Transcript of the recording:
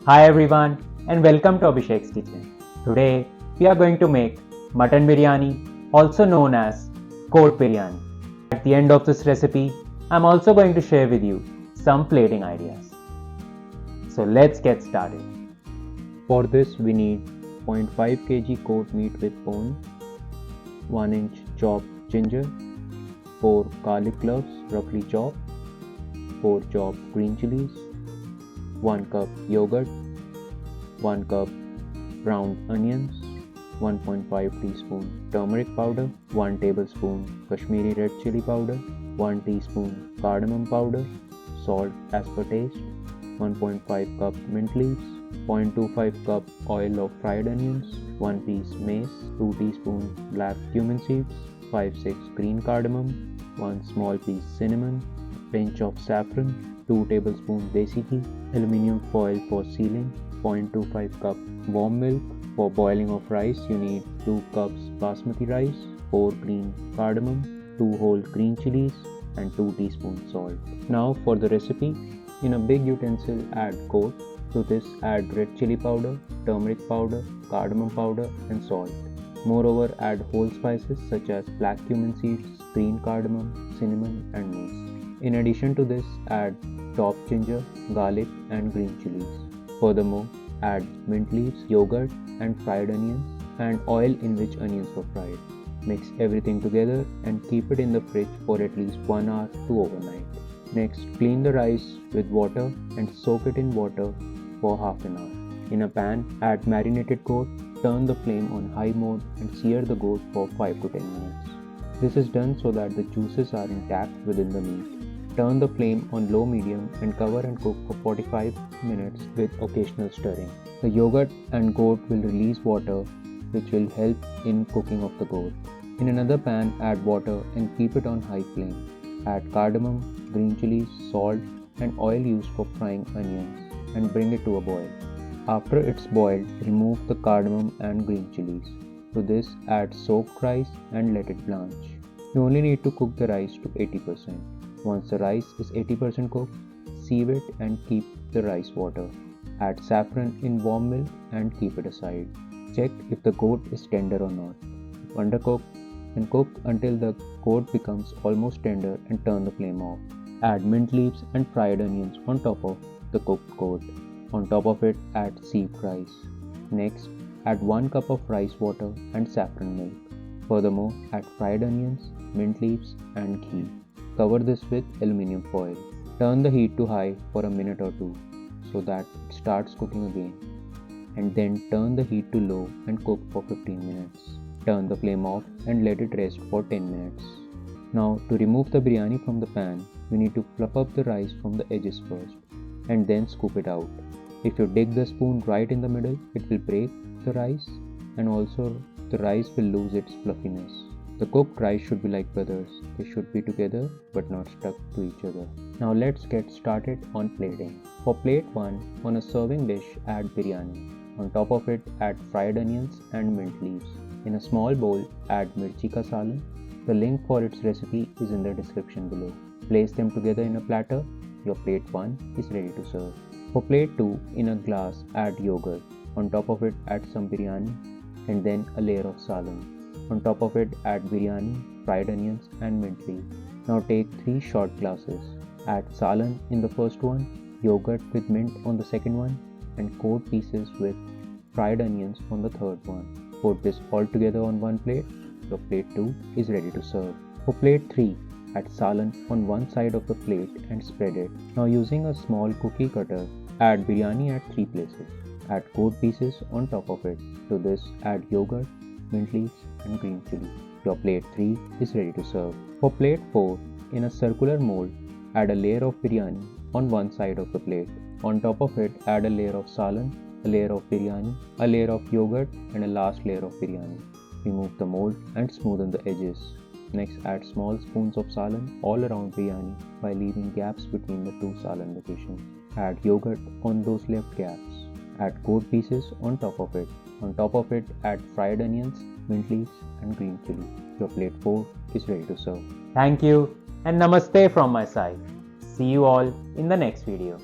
Hi everyone and welcome to Abhishek's Kitchen. Today we are going to make mutton biryani, also known as court biryani. At the end of this recipe, I'm also going to share with you some plating ideas. So let's get started. For this we need 0.5 kg court meat with bone, 1 inch chopped ginger, 4 garlic cloves roughly chopped, 4 chopped green chilies, 1 cup yogurt, 1 cup browned onions, 1.5 teaspoon turmeric powder, 1 tablespoon Kashmiri red chili powder, 1 teaspoon cardamom powder, salt as per taste, 1.5 cup mint leaves, 0.25 cup oil of fried onions, 1 piece mace, 2 teaspoon black cumin seeds, 5-6 green cardamom, 1 small piece cinnamon, pinch of saffron, 2 tablespoons Desi ghee, aluminium foil for sealing, 0.25 cup warm milk. For boiling of rice you need 2 cups basmati rice, 4 green cardamom, 2 whole green chilies and 2 teaspoons salt. Now for the recipe, in a big utensil add coat. To this add red chili powder, turmeric powder, cardamom powder and salt. Moreover add whole spices such as black cumin seeds, green cardamom, cinnamon and mace. In addition to this, add chopped ginger, garlic and green chilies. Furthermore, add mint leaves, yogurt and fried onions and oil in which onions were fried. Mix everything together and keep it in the fridge for at least 1 hour to overnight. Next, clean the rice with water and soak it in water for half an hour. In a pan, add marinated goat, turn the flame on high mode and sear the goat for 5 to 10 minutes. This is done so that the juices are intact within the meat. Turn the flame on low medium and cover and cook for 45 minutes with occasional stirring. The yogurt and goat will release water which will help in cooking of the goat. In another pan add water and keep it on high flame. Add cardamom, green chilies, salt and oil used for frying onions and bring it to a boil. After it's boiled, remove the cardamom and green chilies. To this add soaked rice and let it blanch. You only need to cook the rice to 80%. Once the rice is 80% cooked, sieve it and keep the rice water. Add saffron in warm milk and keep it aside. Check if the goat is tender or not. If undercooked, then cook until the goat becomes almost tender and turn the flame off. Add mint leaves and fried onions on top of the cooked goat. On top of it, add sieved rice. Next, add 1 cup of rice water and saffron milk. Furthermore, add fried onions, mint leaves and ghee. Cover this with aluminium foil. Turn the heat to high for a minute or two so that it starts cooking again. And then turn the heat to low and cook for 15 minutes. Turn the flame off and let it rest for 10 minutes. Now to remove the biryani from the pan, you need to fluff up the rice from the edges first and then scoop it out. If you dig the spoon right in the middle, it will break the rice and also the rice will lose its fluffiness. The cooked rice should be like brothers. They should be together but not stuck to each other. Now let's get started on plating. For plate 1, on a serving dish add biryani. On top of it add fried onions and mint leaves. In a small bowl add mirchi ka salan. The link for its recipe is in the description below. Place them together in a platter. Your plate 1 is ready to serve. For plate 2, in a glass add yogurt. On top of it add some biryani and then a layer of salan. On top of it add biryani, fried onions and mint leaf. Now take 3 short glasses. Add salan in the first one, yogurt with mint on the second one and coat pieces with fried onions on the third one. Put this all together on one plate. Your plate 2 is ready to serve. For plate 3, add salan on one side of the plate and spread it. Now using a small cookie cutter, add biryani at 3 places. Add coat pieces on top of it. To this add yogurt, mint leaves and green chili. Your plate 3 is ready to serve. For plate 4, in a circular mold, add a layer of biryani on one side of the plate. On top of it, add a layer of salan, a layer of biryani, a layer of yogurt and a last layer of biryani. Remove the mold and smoothen the edges. Next, add small spoons of salan all around biryani by leaving gaps between the 2 salan locations. Add yogurt on those left gaps. Add coat pieces on top of it. On top of it, add fried onions, mint leaves and green chili. Your plate 4 is ready to serve. Thank you and namaste from my side. See you all in the next video.